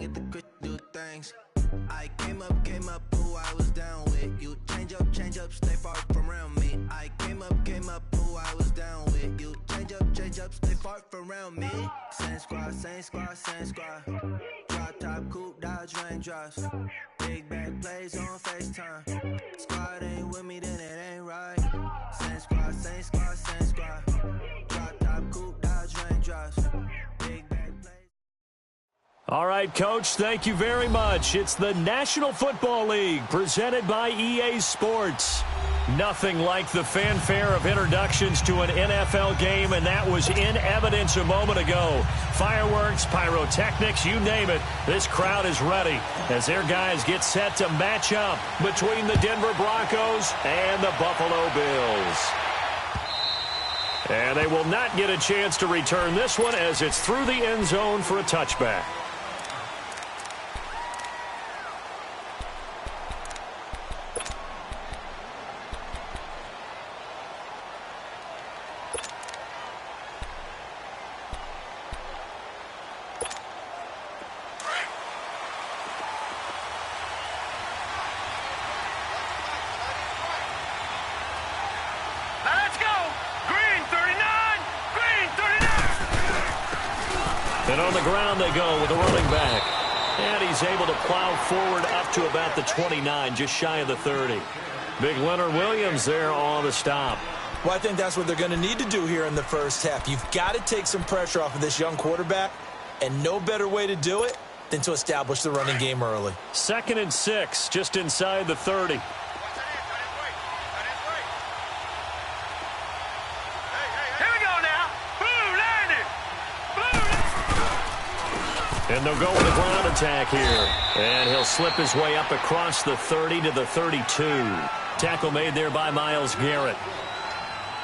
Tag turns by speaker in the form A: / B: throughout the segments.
A: get the Chris do things. I came up, who I was down with. You change up, stay far from around me. I came up, who I was down with. You change up, stay far from around me. Same squad. Drop top, coupe, dodge raindrops. Big bag plays on FaceTime. Squad ain't with me, then it ain't right. Same squad. Drop top, coupe, dodge raindrops. Big bag plays.
B: All right, Coach, thank you very much. It's the National Football League presented by EA Sports. Nothing like the fanfare of introductions to an NFL game, and that was in evidence a moment ago. Fireworks, pyrotechnics, you name it. This crowd is ready as their guys get set to match up between the Denver Broncos and the Buffalo Bills. And they will not get a chance to return this one as it's through the end zone for a touchback. And on the ground they go with a running back. And he's able to plow forward up to about the 29, just shy of the 30. Big Leonard Williams there on the stop.
C: Well, I think that's what they're going to need to do here in the first half. You've got to take some pressure off of this young quarterback, and no better way to do it than to establish the running game early.
B: 2nd and 6, just inside the 30. And they'll go with a ground attack here. And he'll slip his way up across the 30 to the 32. Tackle made there by Myles Garrett.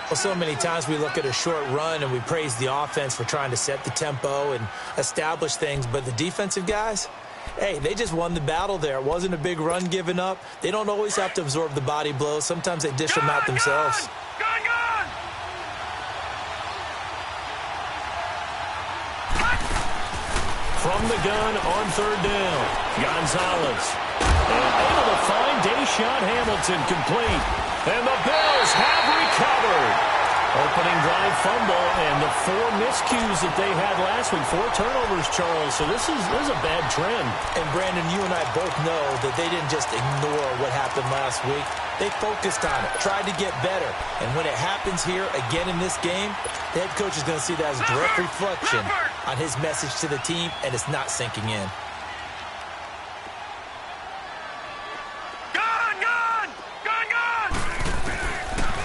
C: Well, so many times we look at a short run and we praise the offense for trying to set the tempo and establish things. But the defensive guys, hey, they just won the battle there. It wasn't a big run given up. They don't always have to absorb the body blows. Sometimes they dish them out themselves.
B: From the gun on 3rd down, Gonzalez. And able to find Deshaun Hamilton complete. And the Bills have recovered. Opening drive fumble and the 4 miscues that they had last week. 4 turnovers, Charles. So this is a bad trend.
C: And, Brandon, you and I both know that they didn't just ignore what happened last week. They focused on it, tried to get better. And when it happens here again in this game, the head coach is going to see that as a direct reflection on his message to the team, and it's not sinking in.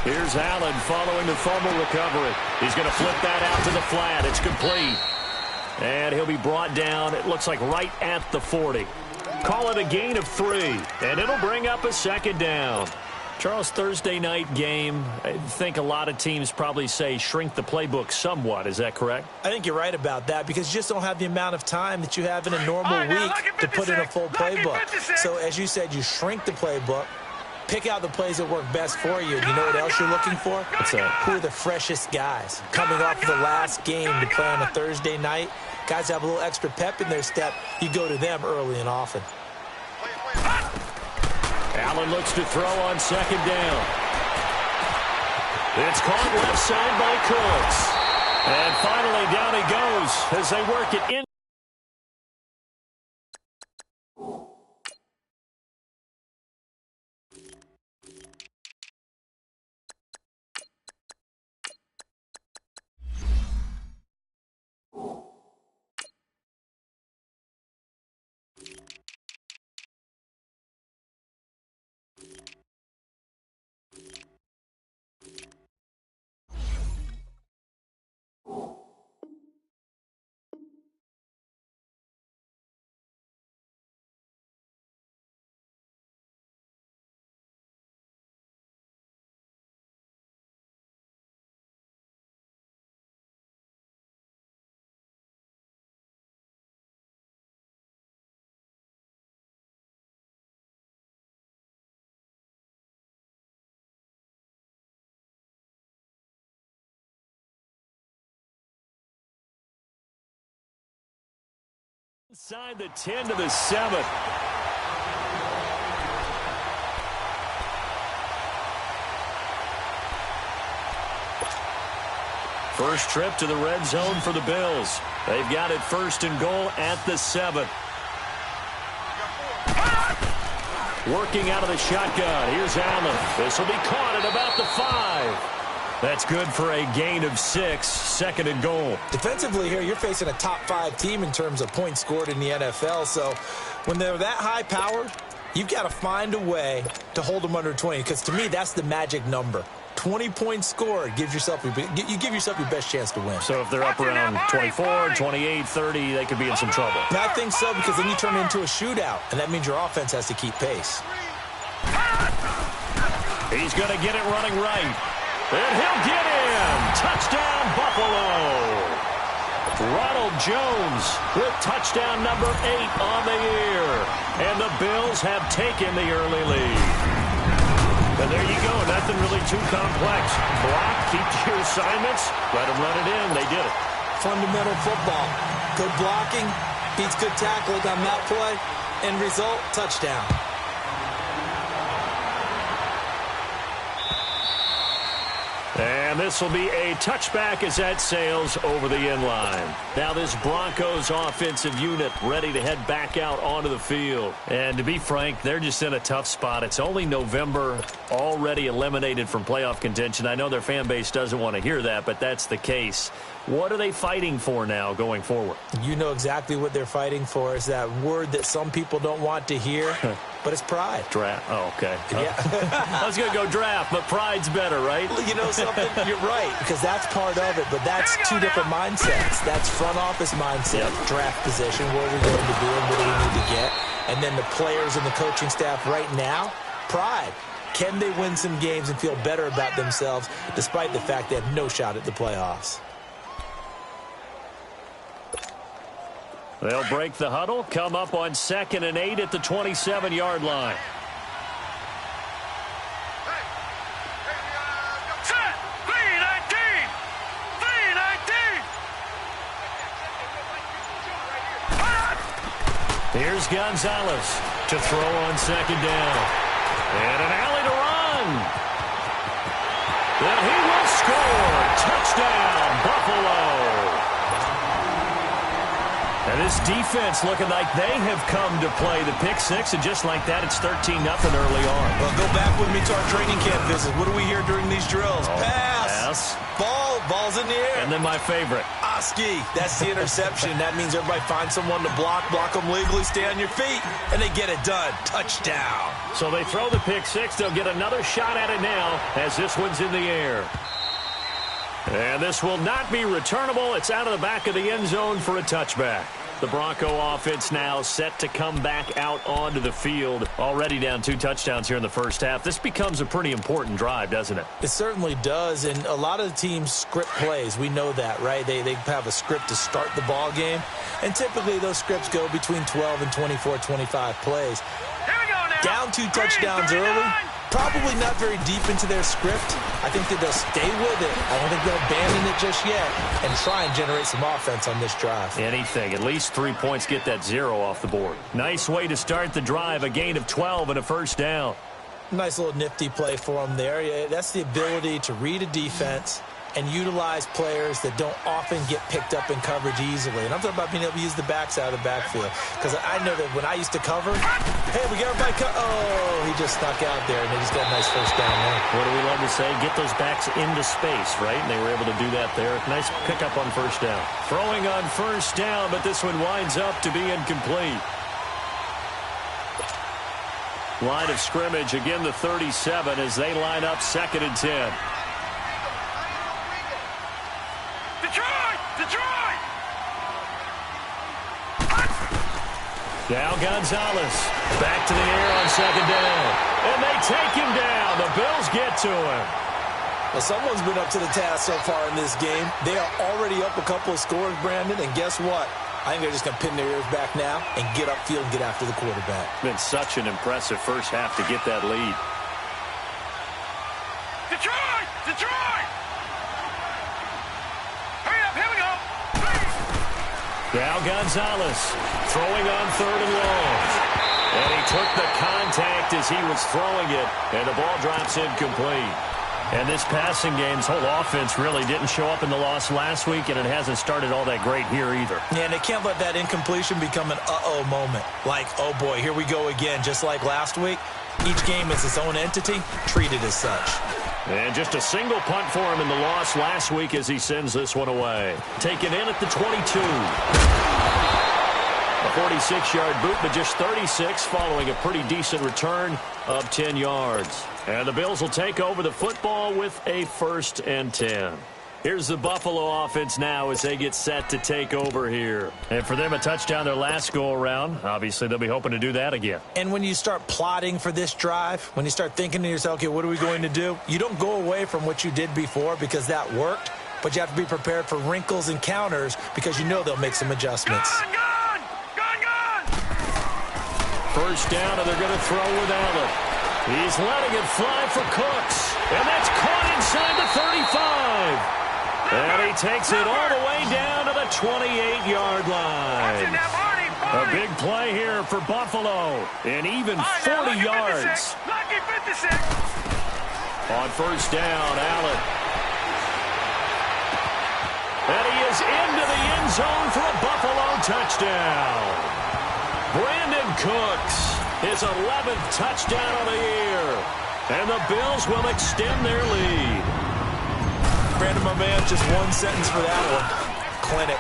B: Here's Allen following the fumble recovery. He's going to flip that out to the flat. It's complete. And he'll be brought down, it looks like right at the 40. Call it a gain of 3, and it'll bring up a 2nd down. Charles, Thursday night game, I think a lot of teams probably say shrink the playbook somewhat. Is that correct?
C: I think you're right about that because you just don't have the amount of time that you have in a normal week to put in a full playbook. So, as you said, you shrink the playbook. Pick out the plays that work best for you. And you know what else you're looking for?
B: What's that?
C: Who are the freshest guys? Coming off of the last game to play on a Thursday night, guys have a little extra pep in their step. You go to them early and often.
B: Allen looks to throw on 2nd down. It's caught left side by Cooks. And finally down he goes as they work it in. Inside the 10 to the 7. First trip to the red zone for the Bills. They've got it first and goal at the 7. Working out of the shotgun. Here's Allen. This will be caught at about the 5. That's good for a gain of 6, second and goal.
C: Defensively here, you're facing a top 5 team in terms of points scored in the NFL. So when they're that high-powered, you've got to find a way to hold them under 20. Because to me, that's the magic number. 20 points scored, you give yourself your best chance to win.
B: So if they're up around 24, 28, 30, they could be in some trouble.
C: And I think so, because then you turn it into a shootout, and that means your offense has to keep pace.
B: He's going to get it running right. And he'll get in. Touchdown, Buffalo. Ronald Jones with touchdown number 8 on the year. And the Bills have taken the early lead. And there you go. Nothing really too complex. Block, keep to your assignments, let them run it in. They did it.
C: Fundamental football. Good blocking, beats good tackling on that play. End result, touchdown.
B: And this will be a touchback as that sails over the end line. Now this Broncos offensive unit ready to head back out onto the field. And to be frank, they're just in a tough spot. It's only November, already eliminated from playoff contention. I know their fan base doesn't want to hear that, but that's the case. What are they fighting for now going forward?
C: You know exactly what they're fighting for. Is that word that some people don't want to hear, but it's pride.
B: Draft. Oh, okay.
C: Yeah.
B: I was going to go draft, but pride's better, right?
C: You know something? You're right, because that's part of it, but that's two different mindsets. That's front office mindset, draft position, where we're going to be and what do we need to get. And then the players and the coaching staff right now, pride. Can they win some games and feel better about themselves despite the fact they have no shot at the playoffs?
B: They'll break the huddle, come up on 2nd and 8 at the 27-yard line.
D: Set! 3-19! 3-19!
B: Here's Gonzalez to throw on 2nd down. And an alley to run. And he will score. Touchdown, Buffalo. And this defense looking like they have come to play the pick 6, and just like that, it's 13-0 early on.
C: Well, go back with me to our training camp visit. What do we hear during these drills? Pass. Ball's in the air.
B: And then my favorite.
C: Oski. That's the interception. That means everybody finds someone to block them legally, stay on your feet, and they get it done. Touchdown.
B: So they throw the pick 6. They'll get another shot at it now as this one's in the air. And this will not be returnable. It's out of the back of the end zone for a touchback. The Bronco offense now set to come back out onto the field. Already down 2 touchdowns here in the first half. This becomes a pretty important drive, doesn't it?
C: It certainly does, and a lot of the teams script plays. We know that, right? They have a script to start the ball game, and typically those scripts go between 12 and 24, 25 plays.
D: Here we go now!
C: Down 2 touchdowns early. Probably not very deep into their script. I think that they'll stay with it. I don't think they'll abandon it just yet and try and generate some offense on this drive.
B: Anything. At least 3 points, get that 0 off the board. Nice way to start the drive. A gain of 12 and a first down.
C: Nice little nifty play for them there. Yeah, that's the ability to read a defense and utilize players that don't often get picked up in coverage easily. And I'm talking about being able to use the backside of the backfield. Because I know that when I used to cover, hey, we got everybody oh, he just stuck out there, and they just got a nice first down there.
B: What do we love to say? Get those backs into space, right? And they were able to do that there. Nice pickup on first down. Throwing on first down, but this one winds up to be incomplete. Line of scrimmage, again the 37 as they line up 2nd and 10. Now Gonzalez back to the air on 2nd down. And they take him down. The Bills get to him.
C: Well, someone's been up to the task so far in this game. They are already up a couple of scores, Brandon, and guess what? I think they're just going to pin their ears back now and get upfield and get after the quarterback.
B: Been such an impressive first half to get that lead.
D: Detroit! Detroit! Hurry up, here we go!
B: Now Gonzalez throwing on 3rd and long. And he took the contact as he was throwing it, and the ball drops incomplete. And this passing game's whole offense really didn't show up in the loss last week, and it hasn't started all that great here either.
C: Yeah, and they can't let that incompletion become an uh-oh moment. Like, oh boy, here we go again, just like last week. Each game is its own entity, treated as such.
B: And just a single punt for him in the loss last week as he sends this one away. Taken in at the 22. A 46-yard boot, but just 36 following a pretty decent return of 10 yards. And the Bills will take over the football with a 1st and 10. Here's the Buffalo offense now as they get set to take over here. And for them, a touchdown their last go-around. Obviously, they'll be hoping to do that again.
C: And when you start plotting for this drive, when you start thinking to yourself, okay, what are we going to do? You don't go away from what you did before because that worked, but you have to be prepared for wrinkles and counters because you know they'll make some adjustments.
D: Gone!
B: 1st down, and they're going to throw with Allen. He's letting it fly for Cooks, and that's caught inside the 35. And he takes it all the way down to the 28-yard line. A big play here for Buffalo, and even 40 yards.
D: Lucky 56.
B: On 1st down, Allen. And he is into the end zone for a Buffalo touchdown. Brandon Cooks, his 11th touchdown of the year. And the Bills will extend their lead.
C: Brandon, my man, just one sentence for that one. Clinic.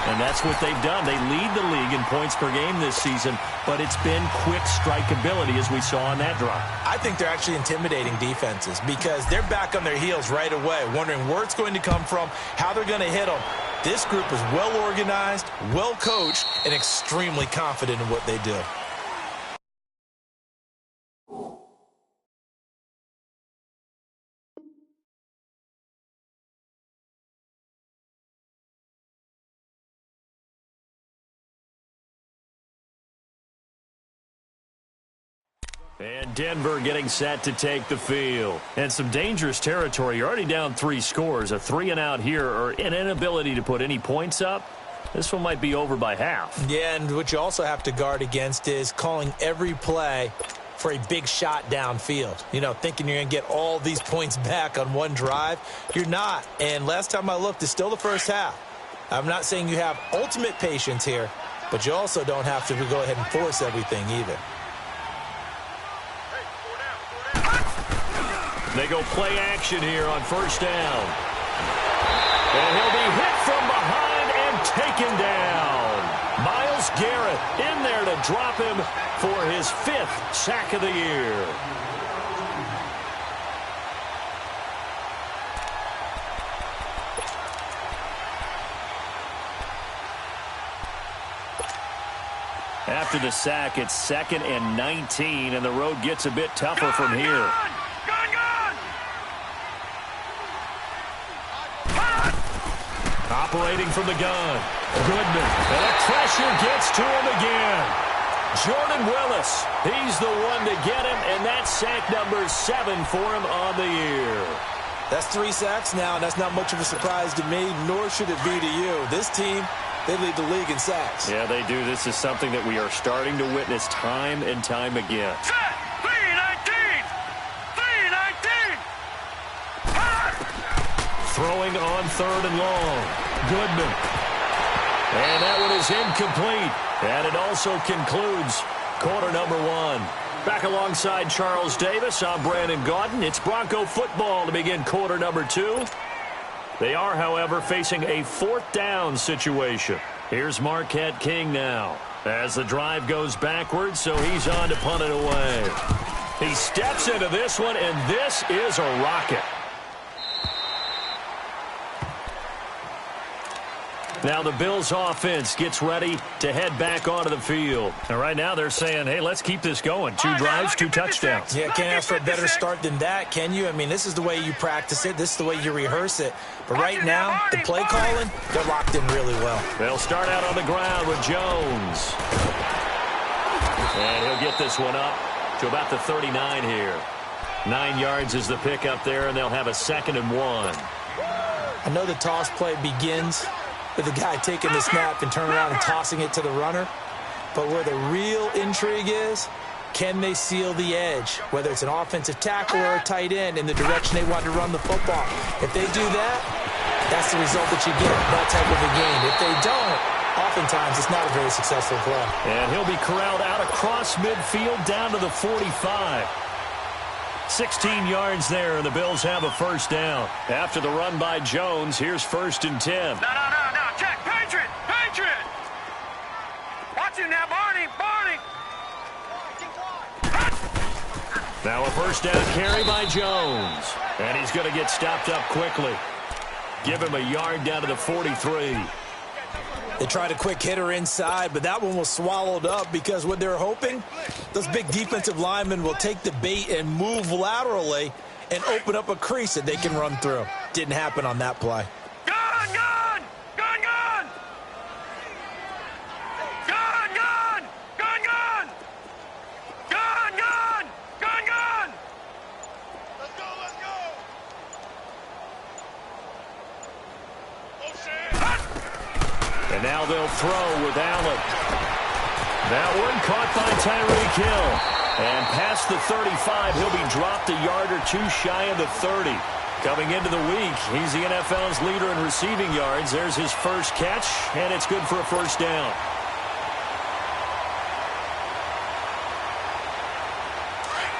B: And that's what they've done. They lead the league in points per game this season, but it's been quick strike ability as we saw on that drive.
C: I think they're actually intimidating defenses because they're back on their heels right away, wondering where it's going to come from, how they're going to hit them. This group is well organized, well coached, and extremely confident in what they do.
B: And Denver getting set to take the field. And some dangerous territory. You're already down 3 scores. A 3-and-out here or an inability to put any points up. This one might be over by half.
C: Yeah, and what you also have to guard against is calling every play for a big shot downfield. You know, thinking you're going to get all these points back on one drive. You're not. And last time I looked, it's still the first half. I'm not saying you have ultimate patience here, but you also don't have to go ahead and force everything either.
B: They go play action here on 1st down. And he'll be hit from behind and taken down. Myles Garrett in there to drop him for his 5th sack of the year. After the sack, it's 2nd and 19, and the road gets a bit tougher from here. Operating from the gun. Goodman. And the pressure gets to him again. Jordan Willis. He's the one to get him, and that's sack number 7 for him on the year.
C: That's 3 sacks now, and that's not much of a surprise to me, nor should it be to you. This team, they lead the league in sacks.
B: Yeah, they do. This is something that we are starting to witness time and time again.
D: Set. 3-19. 3-19.
B: Throwing on 3rd and long. Goodman. And that one is incomplete. And it also concludes quarter number 1. Back alongside Charles Davis, I'm Brandon Gaudin. It's Bronco football to begin quarter number 2. They are, however, facing a 4th down situation. Here's Marquette King now as the drive goes backwards, so he's on to punt it away. He steps into this one, and this is a rocket. Now the Bills offense gets ready to head back onto the field. And right now they're saying, hey, let's keep this going. 2 drives, 2 touchdowns.
C: Yeah, can't ask for a better start than that, can you? I mean, this is the way you practice it. This is the way you rehearse it. But right now, the play calling, they're locked in really well.
B: They'll start out on the ground with Jones. And he'll get this one up to about the 39 here. 9 yards is the pickup there, and they'll have a 2nd and 1.
C: I know the toss play begins with the guy taking the snap and turning around and tossing it to the runner. But where the real intrigue is, can they seal the edge, whether it's an offensive tackle or a tight end, in the direction they want to run the football? If they do that, that's the result that you get, that type of a game. If they don't, oftentimes it's not a very successful play.
B: And he'll be corralled out across midfield down to the 45. 16 yards there, and the Bills have a first down. After the run by Jones, here's 1st and 10.
D: No. Check. Patriot. Watch him now, Barney.
B: Now a first down carry by Jones. And he's going to get stopped up quickly. Give him a yard down to the 43.
C: They tried a quick hitter inside, but that one was swallowed up because what they're hoping, those big defensive linemen will take the bait and move laterally and open up a crease that they can run through. Didn't happen on that play.
D: Gun!
B: And now they'll throw with Allen. That one caught by Tyreek Hill. And past the 35, he'll be dropped a yard or two shy of the 30. Coming into the week, he's the NFL's leader in receiving yards. There's his first catch, and it's good for a first down.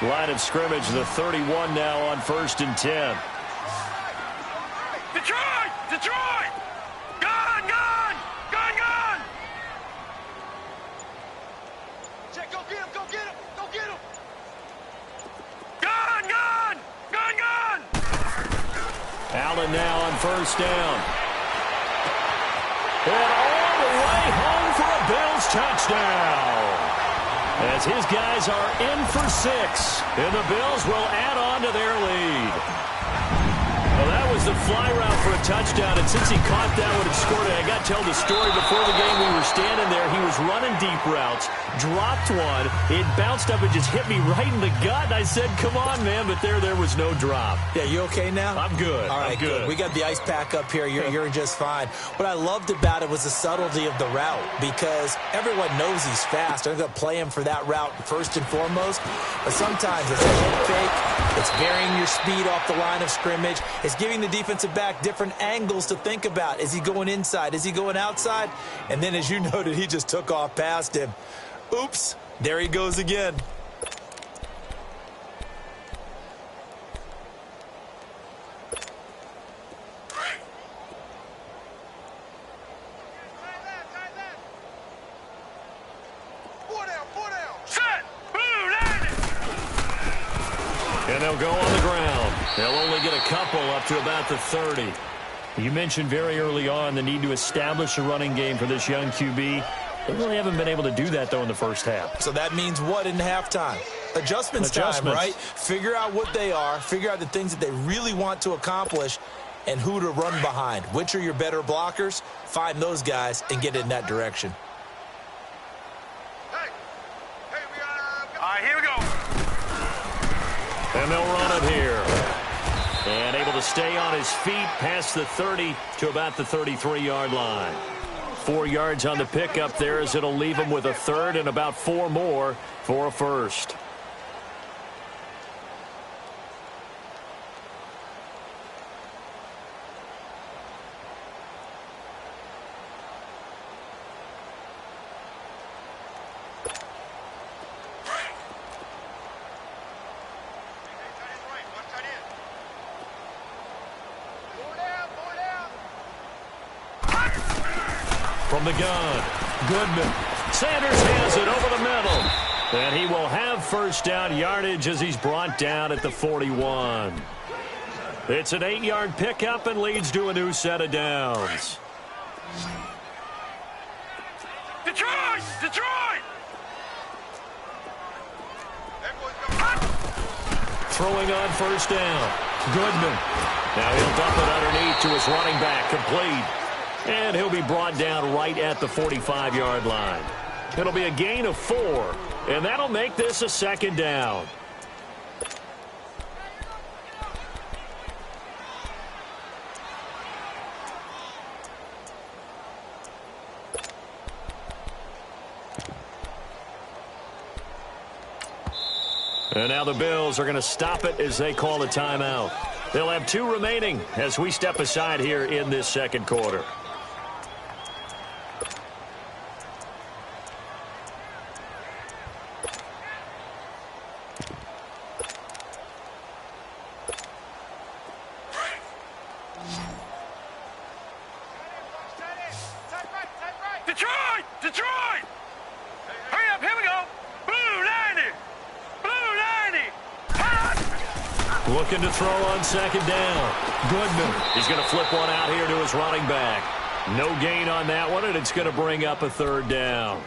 B: Line of scrimmage, the 31 now on 1st and 10.
D: Detroit! Gun! Check, go get him! Gun!
B: Allen now on first down. And all the way home for a Bills touchdown. As his guys are in for 6. And the Bills will add on to their lead. Well, that was the fly route for a touchdown, and since he caught that one and scored it, I got to tell the story. Before the game, we were standing there. He was running deep routes, dropped one. It bounced up and just hit me right in the gut, and I said, come on, man, but there was no drop.
C: Yeah, you okay now?
B: I'm good.
C: All right,
B: I'm good.
C: We got the ice pack up here. You're just fine. What I loved about it was the subtlety of the route, because everyone knows he's fast. They're going to play him for that route first and foremost, but sometimes it's a head fake. It's varying your speed off the line of scrimmage. It's giving the defensive back different angles to think about. Is he going inside? Is he going outside? And then, as you noted, he just took off past him. Oops, there he goes again.
D: Set! Boom! Landed!
B: And they'll go on the ground. They'll only get a couple up to about the 30. You mentioned very early on the need to establish a running game for this young QB. They really haven't been able to do that, though, in the first half.
C: So that means what in halftime? Adjustments time, right? Figure out what they are. Figure out the things that they really want to accomplish and who to run behind. Which are your better blockers? Find those guys and get in that direction.
D: All right, here we go.
B: And they'll run it here. And able to stay on his feet past the 30 to about the 33-yard line. 4 yards on the pickup there, as it'll leave him with a third and about 4 more for a first. From the gun, Goodman. Sanders has it over the middle. And he will have first down yardage as he's brought down at the 41. It's an 8-yard pickup and leads to a new set of downs.
D: Detroit!
B: Throwing on first down. Goodman. Now he'll dump it underneath to his running back, complete. And he'll be brought down right at the 45-yard line. It'll be a gain of 4, and that'll make this a second down. And now the Bills are going to stop it as they call a timeout. They'll have 2 remaining as we step aside here in this second quarter.
D: Detroit! Detroit! Hurry up, here we go! Blue 90! Blue 90! Hot!
B: Looking to throw on second down. Goodman. He's going to flip one out here to his running back. No gain on that one, and it's going to bring up a third down.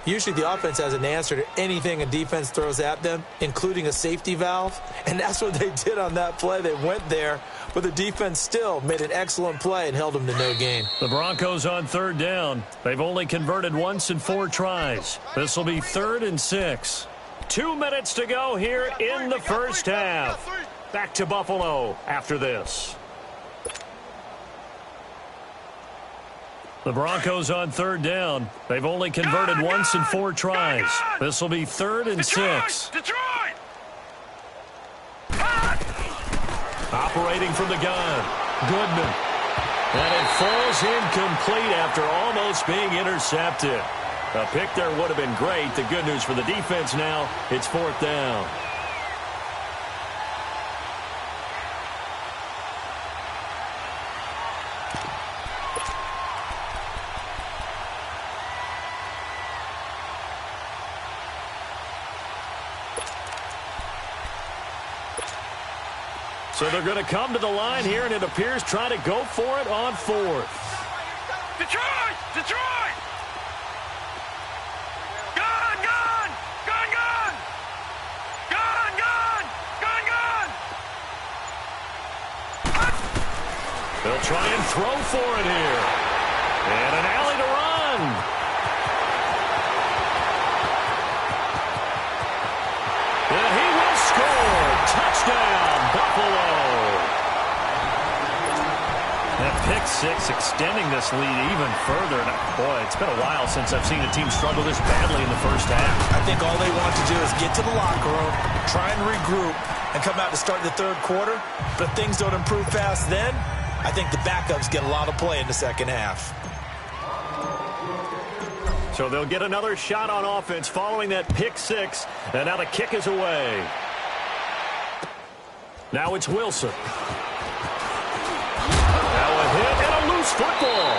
C: Usually the offense has an answer to anything a defense throws at them, including a safety valve. And that's what they did on that play. They went there, but the defense still made an excellent play and held them to no gain.
B: The Broncos on third down. They've only converted once in 4 tries. This will be 3rd and 6. 2 minutes to go here in the first half. Back to Buffalo after this. The Broncos on third down. They've only converted once in 4 tries. This will be 3rd and 6.
D: Detroit!
B: Operating from the gun. Goodman. And it falls incomplete after almost being intercepted. A pick there would have been great. The good news for the defense now, it's 4th down. So they're going to come to the line here, and it appears trying to go for it on 4th.
D: Detroit! Detroit! Gun! Gun! Gun! Gun! Gun! Gun! Gun! Gun!
B: They'll try and throw for it here. And an alley to run. And he will score. Touchdown, Buffalo. That pick 6 extending this lead even further. And boy, it's been a while since I've seen a team struggle this badly in the first half.
C: I think all they want to do is get to the locker room, try and regroup, and come out to start the third quarter. But if things don't improve fast then, I think the backups get a lot of play in the second half.
B: So they'll get another shot on offense following that pick 6. And now the kick is away. Now it's Wilson. Now a hit and a loose football.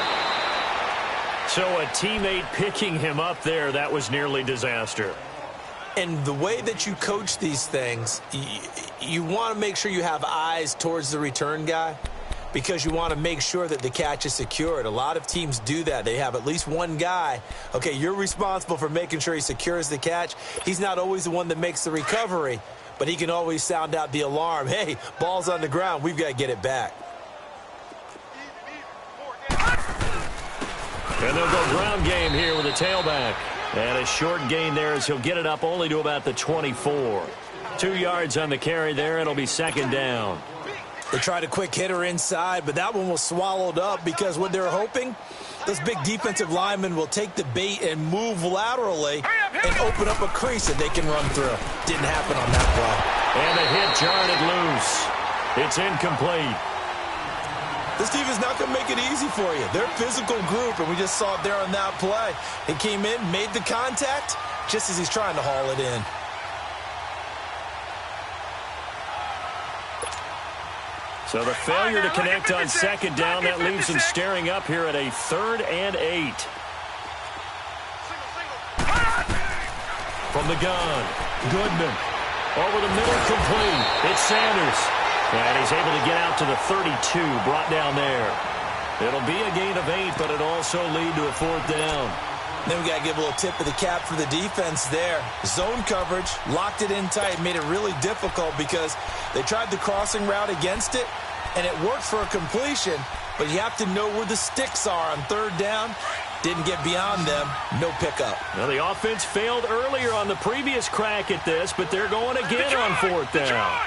B: So a teammate picking him up there, that was nearly disaster.
C: And the way that you coach these things, you want to make sure you have eyes towards the return guy, because you want to make sure that the catch is secured. A lot of teams do that. They have at least one guy. Okay, you're responsible for making sure he secures the catch. He's not always the one that makes the recovery, but he can always sound out the alarm. Hey, ball's on the ground. We've got to get it back.
B: And they'll go ground game here with a tailback. And a short gain there as he'll get it up only to about the 24. 2 yards on the carry there. It'll be 2nd down.
C: They tried a quick hitter inside, but that one was swallowed up because what they're hoping, those big defensive linemen will take the bait and move laterally and open up a crease that they can run through. Didn't happen on that play.
B: And the hit jarred it loose. It's incomplete.
C: This defense not going to make it easy for you. They're a physical group, and we just saw it there on that play. He came in, made the contact, just as he's trying to haul it in.
B: So the failure to connect on 2nd down, that leaves them staring up here at a 3rd and 8. From the gun, Goodman. Over the middle, complete. It's Sanders. And he's able to get out to the 32, brought down there. It'll be a gain of 8, but it'll also lead to a 4th down.
C: Then we got to give a little tip of the cap for the defense there. Zone coverage, locked it in tight, made it really difficult because they tried the crossing route against it, and it worked for a completion, but you have to know where the sticks are on 3rd down. Didn't get beyond them, no pickup.
B: Now the offense failed earlier on the previous crack at this, but they're going again on 4th down.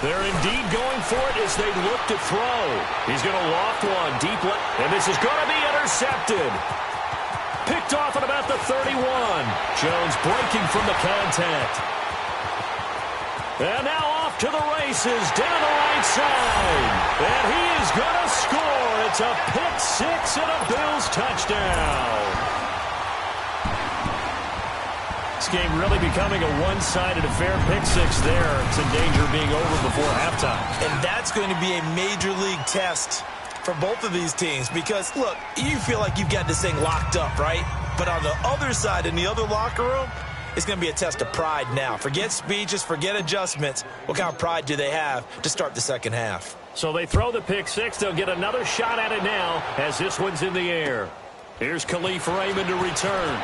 B: They're indeed going for it as they look to throw. He's going to loft one deep left, and this is going to be intercepted. the 31. Jones breaking from the contact. And now off to the races, down the right side. And he is going to score. It's a pick six and a Bills touchdown. This game really becoming a one-sided affair. Pick six there. It's in danger of being over before halftime.
C: And that's going to be a major league test for both of these teams because, look, you feel like you've got this thing locked up, right? But on the other side, in the other locker room, it's going to be a test of pride now. Forget speeches, forget adjustments. What kind of pride do they have to start the second half?
B: So they throw the pick six. They'll get another shot at it now as this one's in the air. Here's Khalif Raymond to return.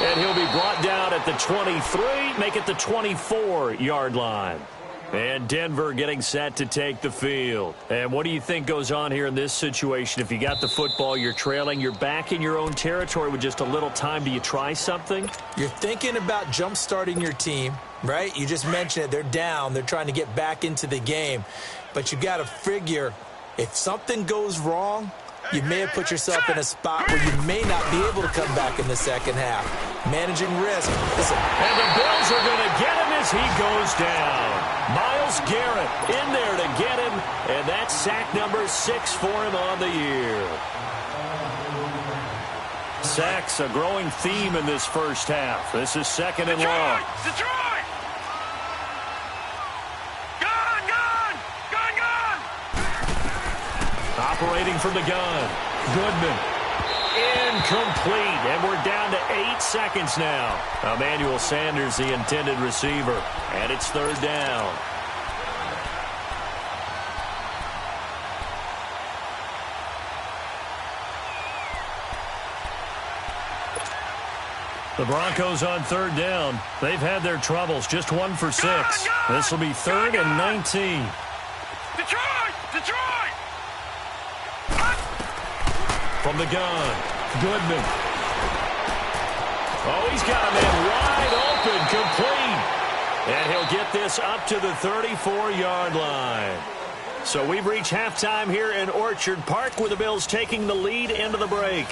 B: And he'll be brought down at the 23, make it the 24-yard line. And Denver getting set to take the field. And what do you think goes on here in this situation? If you got the football, you're trailing, you're back in your own territory with just a little time. Do you try something?
C: You're thinking about jump-starting your team, right? You just mentioned it. They're down. They're trying to get back into the game. But you got to figure if something goes wrong, you may have put yourself in a spot where you may not be able to come back in the second half. Managing risk. Listen.
B: And the Bills are going to get him as he goes down. Myles Garrett in there to get him, and that's sack number 6 for him on the year. Sacks, a growing theme in this first half. This is second and long.
D: Detroit! Gun, gun! Gun, gun!
B: Operating from the gun. Goodman. Incomplete. And we're down to 8 seconds now. Emmanuel Sanders, the intended receiver. And it's third down. The Broncos on third down. They've had their troubles. Just 1 for 6. This will be third and 19.
D: Detroit! Detroit!
B: From the gun, Goodman. Oh, he's got a man wide open, complete. And he'll get this up to the 34-yard line. So we've reached halftime here in Orchard Park with the Bills taking the lead into the break.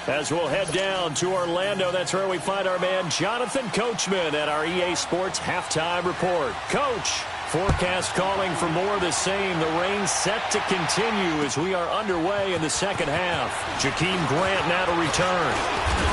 B: As we'll head down to Orlando, that's where we find our man Jonathan Coachman at our EA Sports Halftime Report. Coach, forecast calling for more of the same. The rain set to continue as we are underway in the second half. Jakeem Grant now to return.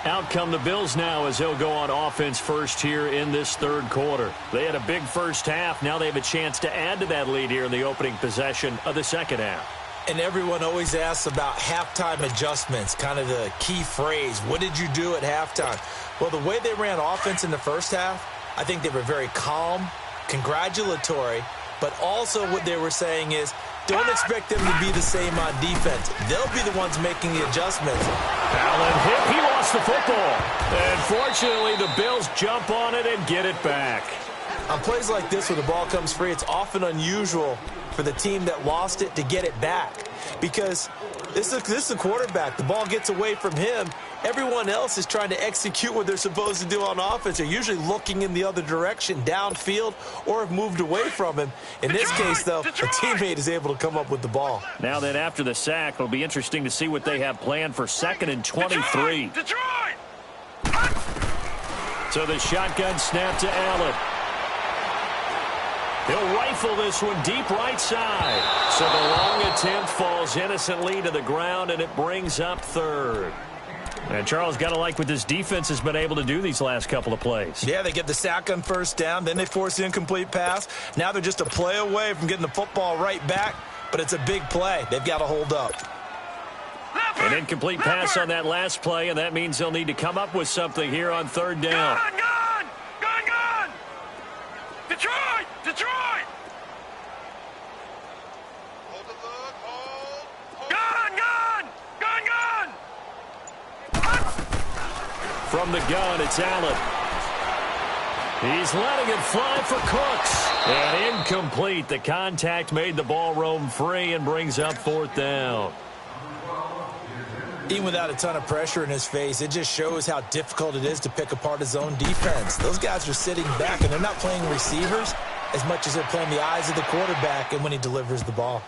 B: Out come the Bills now as they'll go on offense first here in this third quarter. They had a big first half. Now they have a chance to add to that lead here in the opening possession of the second half.
C: And everyone always asks about halftime adjustments, kind of the key phrase. What did you do at halftime? Well, the way they ran offense in the first half, I think they were very calm, congratulatory, but also what they were saying is, don't expect them to be the same on defense. They'll be the ones making the adjustments.
B: Allen hit. He lost the football. And fortunately, the Bills jump on it and get it back.
C: On plays like this where the ball comes free, it's often unusual for the team that lost it to get it back. Because this is a quarterback. The ball gets away from him. Everyone else is trying to execute what they're supposed to do on offense. They're usually looking in the other direction, downfield, or have moved away from him. In this case, though, a teammate is able to come up with the ball.
B: Now then, after the sack, it'll be interesting to see what they have planned for second and 23.
D: Detroit!
B: So the shotgun snap to Allen. He'll rifle this one deep right side. So the long attempt falls innocently to the ground, and it brings up third. And Charles, got to like what this defense has been able to do these last couple of plays.
C: Yeah, they get the sack on first down, then they force the incomplete pass. Now they're just a play away from getting the football right back, but it's a big play. They've got to hold up.
B: An incomplete pass on that last play, and that means they'll need to come up with something here on third down.
D: Gun, gun! Gun, gun! Detroit! Detroit! Hold the look, hold. Gun, gun! Gun, gun!
B: From the gun, it's Allen. He's letting it fly for Cooks. And incomplete. The contact made the ball roam free and brings up fourth down.
C: Even without a ton of pressure in his face, it just shows how difficult it is to pick apart his own defense. Those guys are sitting back, and they're not playing receivers as much as they're playing the eyes of the quarterback and when he delivers the ball.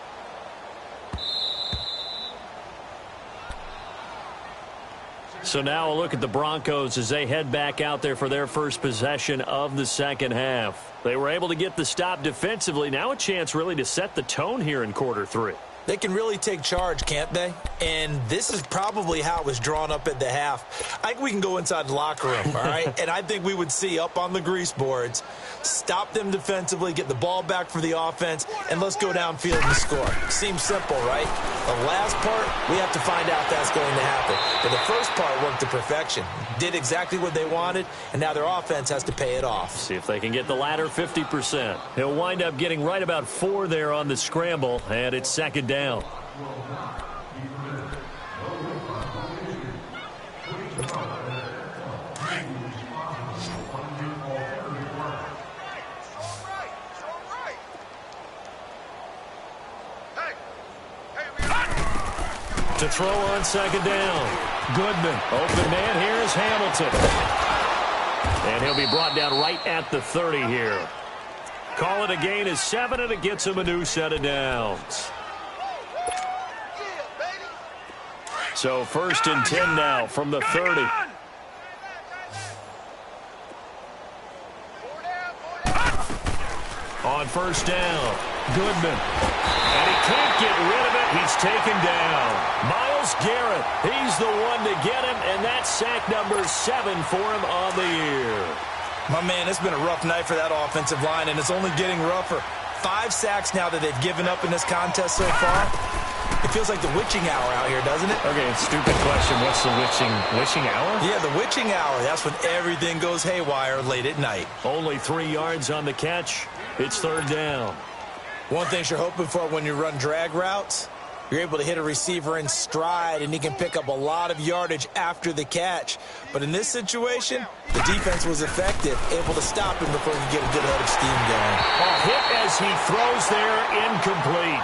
B: So now a look at the Broncos as they head back out there for their first possession of the second half. They were able to get the stop defensively. Now a chance really to set the tone here in quarter three.
C: They can really take charge, can't they? And this is probably how it was drawn up at the half. I think we can go inside the locker room, all right? And I think we would see up on the grease boards, stop them defensively, get the ball back for the offense, and let's go downfield and score. Seems simple, right? The last part, we have to find out that's going to happen. But the first part worked to perfection. Did exactly what they wanted, and now their offense has to pay it off.
B: See if they can get the latter 50%. He'll wind up getting right about 4 there on the scramble, and it's second down. To throw on second down. Goodman. Open man here is Hamilton. And he'll be brought down right at the 30 here. Call it a gain of 7, and it gets him a new set of downs. So first and 10 now from the 30. On first down, Goodman. And he can't get rid of it. He's taken down. Myles Garrett, he's the one to get him, and that's sack number 7 for him on the year.
C: My man, it's been a rough night for that offensive line, and it's only getting rougher. 5 sacks now that they've given up in this contest so far. It feels like the witching hour out here, doesn't it?
B: Okay, stupid question. What's the witching hour?
C: Yeah, the witching hour. That's when everything goes haywire late at night.
B: Only 3 yards on the catch. It's third down.
C: One thing you're hoping for when you run drag routes, you're able to hit a receiver in stride, and he can pick up a lot of yardage after the catch. But in this situation, the defense was effective, able to stop him before he could get a good head of steam going.
B: A hit as he throws there, incomplete.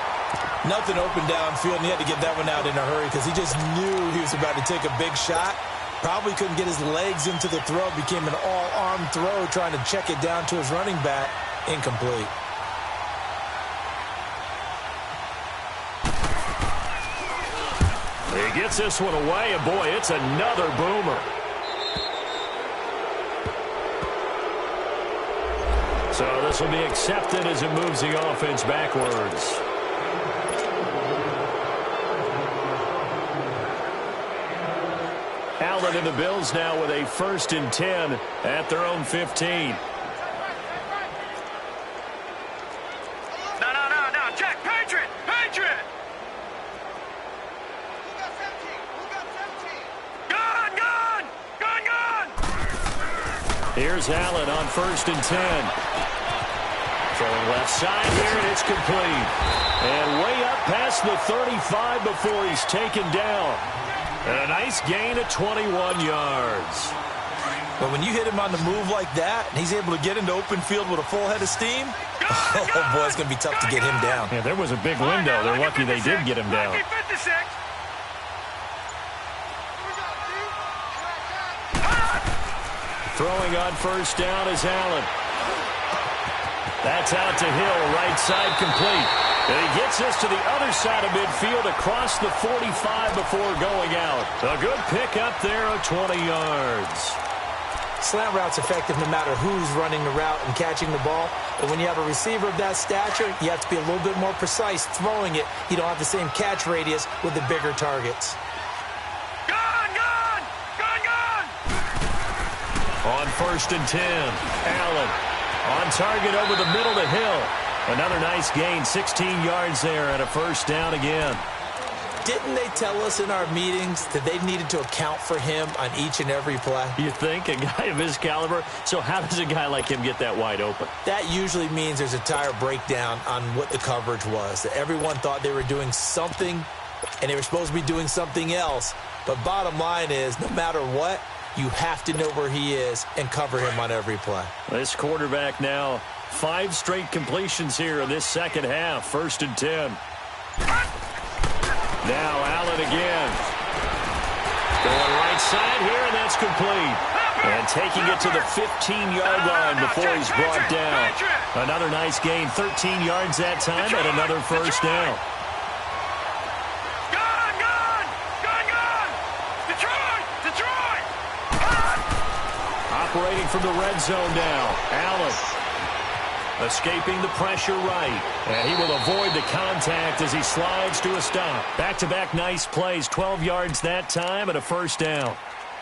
C: Nothing open downfield, and he had to get that one out in a hurry because he just knew he was about to take a big shot. Probably couldn't get his legs into the throw. Became an all-arm throw trying to check it down to his running back. Incomplete.
B: He gets this one away, and boy, it's another boomer. So this will be accepted as it moves the offense backwards. Allen and the Bills now with a first and 10 at their own 15.
D: No, Jack, Patriot! Gun!
B: Here's Allen on first and 10. Throwing left side here, and it's complete. And way up past the 35 before he's taken down. And a nice gain of 21 yards.
C: But when you hit him on the move like that, and he's able to get into open field with a full head of steam, oh, boy, it's going to be tough to get him down.
B: Yeah, there was a big window. They're lucky they did get him down. Throwing on first down is Allen. That's out to Hill, right side complete. And he gets this to the other side of midfield across the 45 before going out. A good pickup there of 20 yards.
C: Slant route's effective no matter who's running the route and catching the ball. But when you have a receiver of that stature, you have to be a little bit more precise throwing it. You don't have the same catch radius with the bigger targets.
D: Gun!
B: On first and 10, Allen on target over the middle to Hill. Another nice gain, 16 yards there and a first down again.
C: Didn't they tell us in our meetings that they needed to account for him on each and every play?
B: You think? A guy of his caliber? So how does a guy like him get that wide open?
C: That usually means there's a tire breakdown on what the coverage was. That everyone thought they were doing something, and they were supposed to be doing something else. But bottom line is, no matter what, you have to know where he is and cover him on every play.
B: This quarterback now, 5 straight completions here in this second half. First and 10. Now Allen again. Going right side here, and that's complete. And taking it to the 15-yard line before he's brought down. Another nice gain, 13 yards that time, and another first down.
D: Gun! Detroit!
B: operating from the red zone now. Allen escaping the pressure right. And he will avoid the contact as he slides to a stop. Back-to-back nice plays. 12 yards that time and a first down.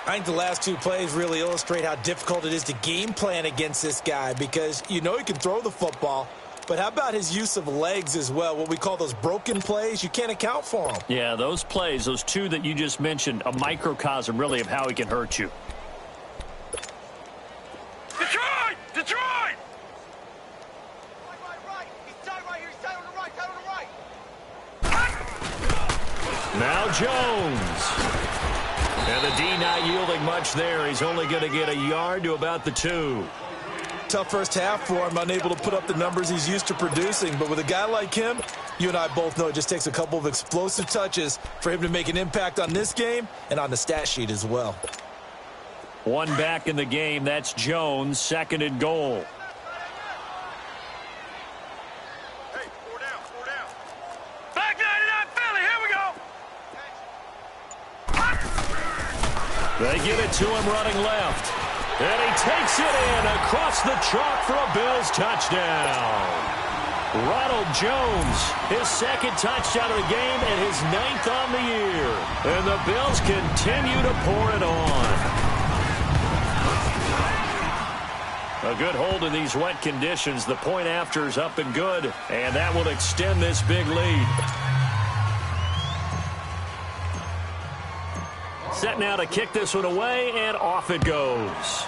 C: I think the last two plays really illustrate how difficult it is to game plan against this guy because you know he can throw the football, but how about his use of legs as well? What we call those broken plays, you can't account for them.
B: Yeah, those plays, those two that you just mentioned, a microcosm really of how he can hurt you.
D: Detroit! Detroit!
E: Right. He's tight right here. He's tight on the right. Tight on the right.
B: Now Jones. And the D not yielding much there. He's only going to get a yard to about the 2.
C: Tough first half for him, unable to put up the numbers he's used to producing. But with a guy like him, you and I both know it just takes a couple of explosive touches for him to make an impact on this game and on the stat sheet as well.
B: One back in the game. That's Jones, 2nd and goal.
D: Hey, 4 down, 4 down. Back 99 Philly, here we go.
B: They give it to him running left. And he takes it in across the chalk for a Bills touchdown. Ronald Jones, his 2nd touchdown of the game and his 9th on the year. And the Bills continue to pour it on. A good hold in these wet conditions. The point after is up and good. And that will extend this big lead. Set now to kick this one away, and off it goes.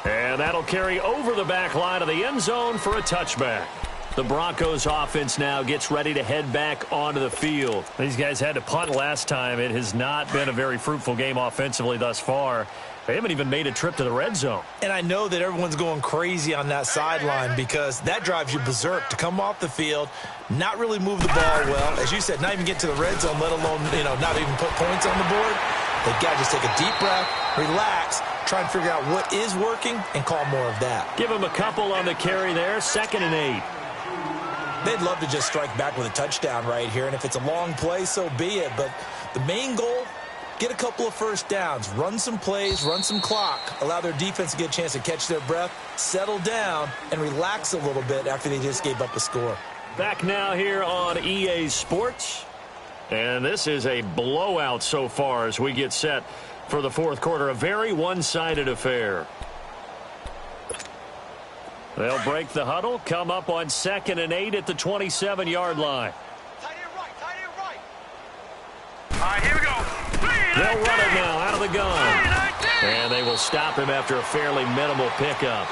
B: And that'll carry over the back line of the end zone for a touchback. The Broncos offense now gets ready to head back onto the field. These guys had to punt last time. It has not been a very fruitful game offensively thus far. They haven't even made a trip to the red zone.
C: And I know that everyone's going crazy on that sideline because that drives you berserk to come off the field, not really move the ball well. As you said, not even get to the red zone, let alone, not even put points on the board. They've got to just take a deep breath, relax, try and figure out what is working, and call more of that.
B: Give him a couple on the carry there, 2nd and 8.
C: They'd love to just strike back with a touchdown right here, and if it's a long play, so be it. But the main goal, get a couple of first downs, run some plays, run some clock, allow their defense to get a chance to catch their breath, settle down, and relax a little bit after they just gave up a score.
B: Back now here on EA Sports. And this is a blowout so far as we get set for the 4th quarter. A very one-sided affair. They'll break the huddle, come up on 2nd and 8 at the 27-yard line.
E: Tight end right. Tight end right.
D: All right, here we go.
B: They'll run it now out of the gun. And they will stop him after a fairly minimal pickup.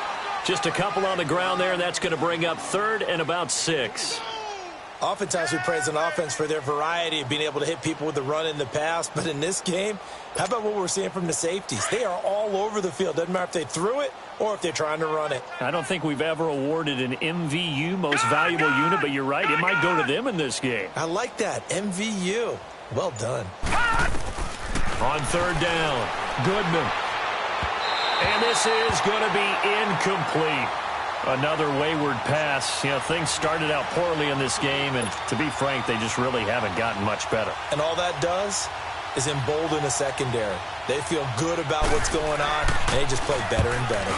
B: Just a couple on the ground there, and that's going to bring up 3rd and about 6.
C: Oftentimes we praise an offense for their variety of being able to hit people with the run in the pass. But in this game, how about what we're seeing from the safeties? They are all over the field. Doesn't matter if they threw it or if they're trying to run it.
B: I don't think we've ever awarded an MVU, most valuable unit, but you're right. It might go to them in this game.
C: I like that. MVU. Well done.
B: On 3rd down, Goodman. And this is going to be incomplete. Another wayward pass. Things started out poorly in this game, and to be frank, they just really haven't gotten much better.
C: And all that does is embolden the secondary. They feel good about what's going on, and they just play better and better.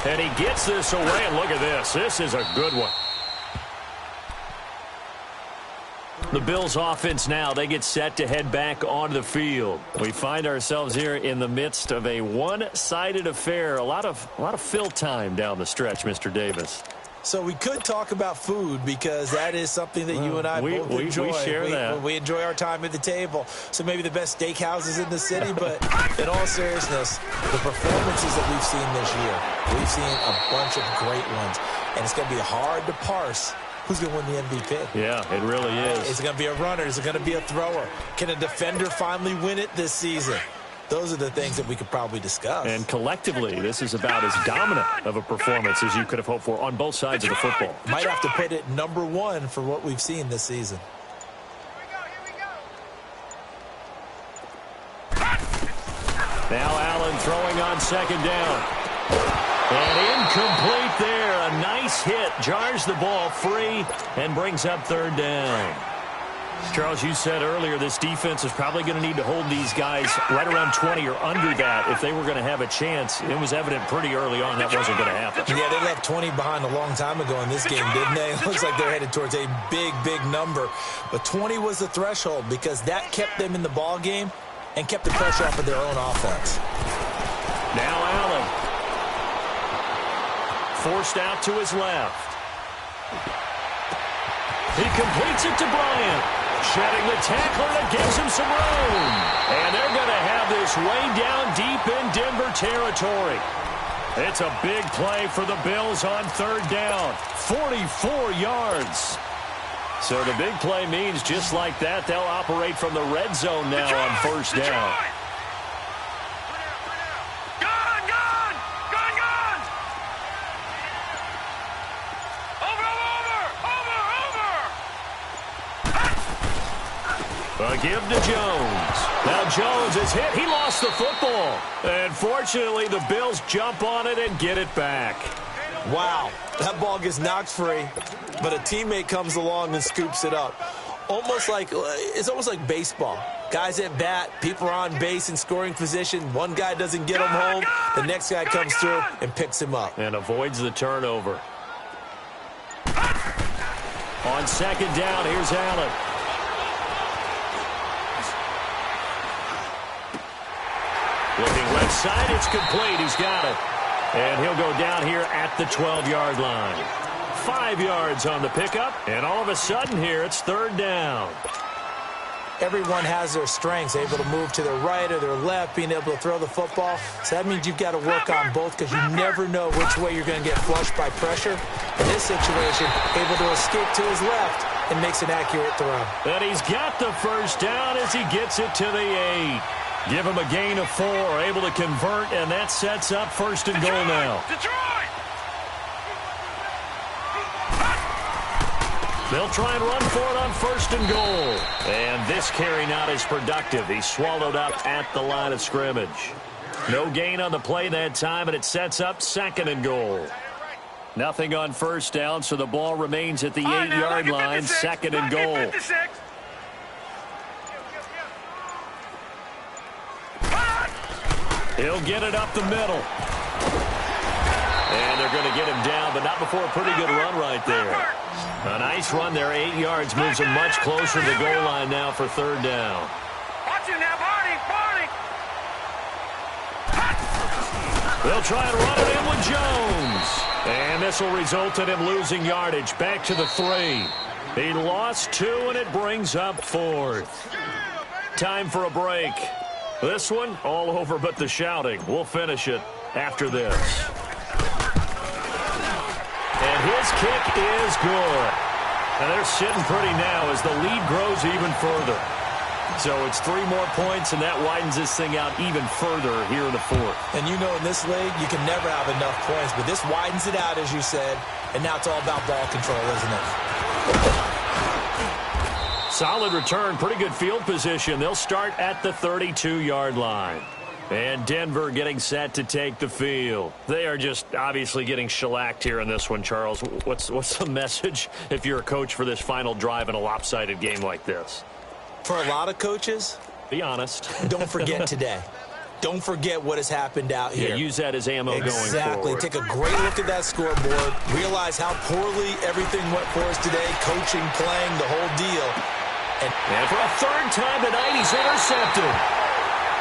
B: And he gets this away, and look at this. This is a good one. The Bills offense now, they get set to head back onto the field. We find ourselves here in the midst of a one-sided affair. A lot of fill time down the stretch, Mr. Davis.
C: So we could talk about food because that is something that you and I both enjoy.
B: We share that.
C: We enjoy our time at the table. So maybe the best steakhouses in the city, but in all seriousness, the performances that we've seen this year, we've seen a bunch of great ones. And it's going to be hard to parse who's going to win the MVP.
B: Yeah, it really is.
C: Is it going to be a runner? Is it going to be a thrower? Can a defender finally win it this season? Those are the things that we could probably discuss.
B: And collectively, this is about as dominant of a performance as you could have hoped for on both sides of the football.
C: Might have to put it #1 for what we've seen this season.
E: Here we go.
B: Now Allen throwing on 2nd down. And incomplete there. A nice hit. Jars the ball free and brings up 3rd down. Charles, you said earlier this defense is probably going to need to hold these guys right around 20 or under that if they were going to have a chance. It was evident pretty early on that wasn't going to happen.
C: Yeah, they left 20 behind a long time ago in this game, didn't they? It looks like they're headed towards a big, big number. But 20 was the threshold because that kept them in the ball game and kept the pressure off of their own offense.
B: Now Allen. Forced out to his left. He completes it to Bryant. Shedding the tackler that gives him some room. And they're going to have this way down deep in Denver territory. It's a big play for the Bills on third down. 44 yards. So the big play means just like that, they'll operate from the red zone now on first down. A give to Jones. Now Jones is hit. He lost the football. And fortunately, the Bills jump on it and get it back.
C: Wow, that ball gets knocked free, but a teammate comes along and scoops it up. It's almost like baseball. Guys at bat, people are on base in scoring position. One guy doesn't get him home. The next guy comes through and picks him up.
B: And avoids the turnover. On second down, here's Allen. Looking left side, it's complete. He's got it. And he'll go down here at the 12-yard line. 5 yards on the pickup, and all of a sudden here, it's third down.
C: Everyone has their strengths, able to move to their right or their left, being able to throw the football. So that means you've got to work on both because you never know which way you're going to get flushed by pressure. In this situation, able to escape to his left and makes an accurate throw.
B: And he's got the first down as he gets it to the 8. Give him a gain of 4, able to convert, and that sets up first and goal now. They'll try and run for it on first and goal. And this carry not as productive. He's swallowed up at the line of scrimmage. No gain on the play that time, and it sets up second and goal. Nothing on first down, so the ball remains at the 8-yard line, second and goal. He'll get it up the middle. And they're going to get him down, but not before a pretty good run right there. A nice run there, 8 yards, moves him much closer to the goal line now for third down.
D: Watch it now, Barney!
B: They'll try and run it in with Jones. And this will result in him losing yardage. Back to the 3. He lost 2, and it brings up 4th. Time for a break. This one, all over but the shouting. We'll finish it after this. And his kick is good. And they're sitting pretty now as the lead grows even further. So it's 3 more points, and that widens this thing out even further here in the 4th.
C: And you know in this league, you can never have enough points, but this widens it out, as you said, and now it's all about ball control, isn't it?
B: Solid return, pretty good field position. They'll start at the 32-yard line. And Denver getting set to take the field. They are just obviously getting shellacked here in this one, Charles. What's the message if you're a coach for this final drive in a lopsided game like this?
C: For a lot of coaches,
B: be honest.
C: Don't forget today. Don't forget what has happened out here.
B: Yeah, use that as ammo going forward.
C: Exactly. Take a great look at that scoreboard. Realize how poorly everything went for us today. Coaching, playing, the whole deal.
B: And for a third time tonight, he's intercepted.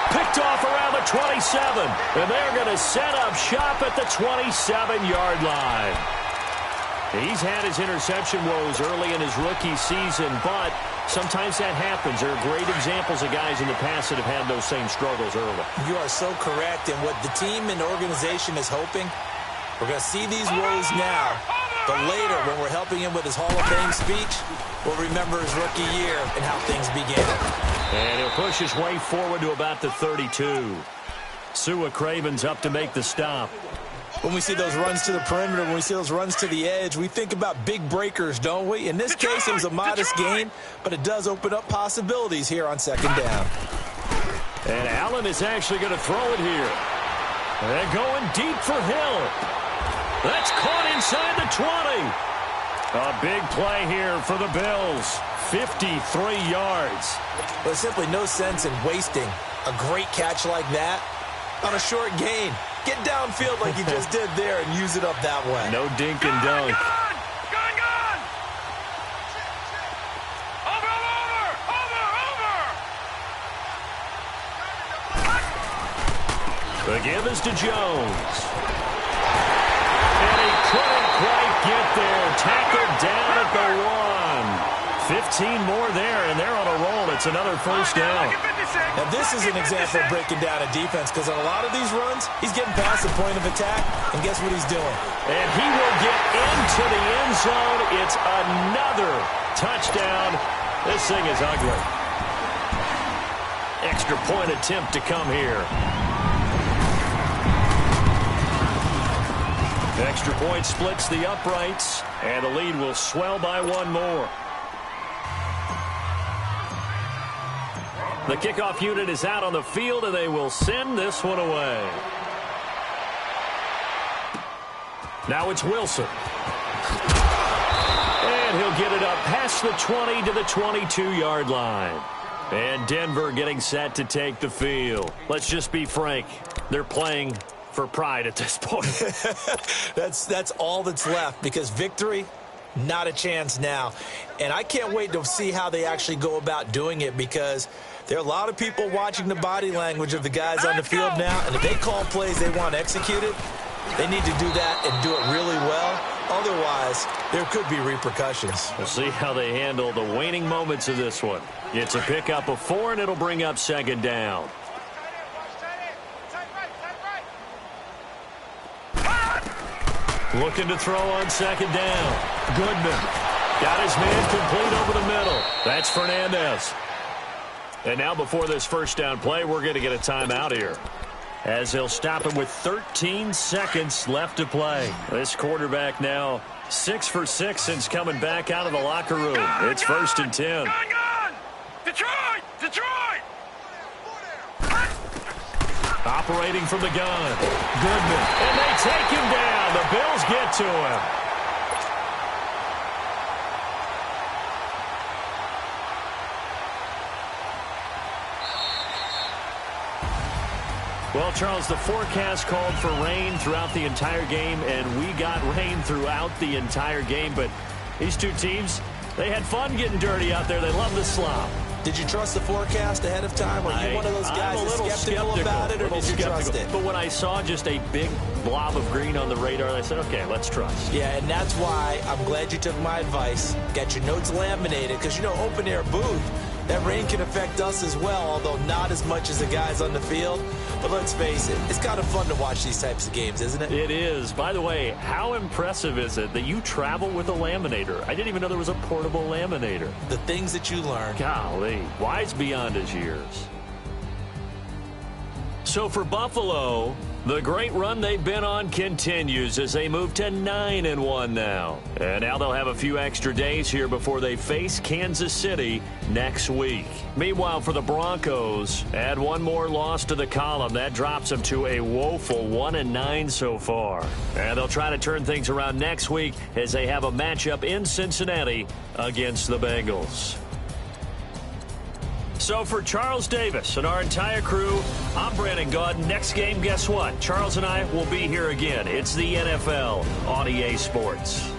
B: Picked off around the 27. And they're going to set up shop at the 27-yard line. He's had his interception woes early in his rookie season, but sometimes that happens. There are great examples of guys in the past that have had those same struggles early.
C: You are so correct. And what the team and organization is hoping, we're going to see these woes now, but later when we're helping him with his Hall of Fame speech, we'll remember his rookie year and how things began.
B: And he'll push his way forward to about the 32. Sua Craven's up to make the stop.
C: When we see those runs to the perimeter, when we see those runs to the edge, we think about big breakers, don't we? In this case, it was a modest gain, but it does open up possibilities here on second down.
B: And Allen is actually going to throw it here. And going deep for Hill. That's caught inside the 20. A big play here for the Bills. 53 yards.
C: There's simply no sense in wasting a great catch like that on a short gain. Get downfield like you just did there and use it up that way.
B: No dink and dunk.
D: Gun! Over!
B: The give is to Jones. And he couldn't quite get there. Tackled down at the 1. 15 more there, and they're on a roll. It's another first down.
C: Now, this is an example of breaking down a defense, because on a lot of these runs, he's getting past the point of attack, and guess what he's doing?
B: And he will get into the end zone. It's another touchdown. This thing is ugly. Extra point attempt to come here. Extra point splits the uprights, and the lead will swell by one more. The kickoff unit is out on the field, and they will send this one away. Now it's Wilson. And he'll get it up past the 20 to the 22-yard line. And Denver getting set to take the field. Let's just be frank. They're playing for pride at this point.
C: That's all that's left, because victory, not a chance now. And I can't wait to see how they actually go about doing it, because there are a lot of people watching the body language of the guys on the field now, and if they call plays they want executed, they need to do that and do it really well. Otherwise, there could be repercussions.
B: We'll see how they handle the waning moments of this one. It's a pickup of 4, and it'll bring up second down. Looking to throw on second down. Goodman got his man complete over the middle. That's Fernandez. And now before this first down play, we're going to get a timeout here, as he'll stop him with 13 seconds left to play. This quarterback now 6 for 6 since coming back out of the locker room. It's 1st and 10.
D: Gun! Detroit!
B: Operating from the gun. Goodman. And they take him down. The Bills get to him. Well, Charles, the forecast called for rain throughout the entire game, and we got rain throughout the entire game. But these two teams, they had fun getting dirty out there. They love the slop.
C: Did you trust the forecast ahead of time? Were you one of those guys that's skeptical about it, or did you trust it?
B: But when I saw just a big blob of green on the radar, I said, okay, let's trust.
C: Yeah, and that's why I'm glad you took my advice. Got your notes laminated, because, you know, open-air booth, that rain can affect us as well, although not as much as the guys on the field. But let's face it, it's kind of fun to watch these types of games, isn't it?
B: It is. By the way, how impressive is it that you travel with a laminator? I didn't even know there was a portable laminator.
C: The things that you learn.
B: Golly, wise beyond his years. So for Buffalo, the great run they've been on continues as they move to 9-1 now. And now they'll have a few extra days here before they face Kansas City next week. Meanwhile, for the Broncos, add one more loss to the column. That drops them to a woeful 1-9 so far. And they'll try to turn things around next week as they have a matchup in Cincinnati against the Bengals. So for Charles Davis and our entire crew, I'm Brandon Gaud. Next game, guess what? Charles and I will be here again. It's the NFL on EA Sports.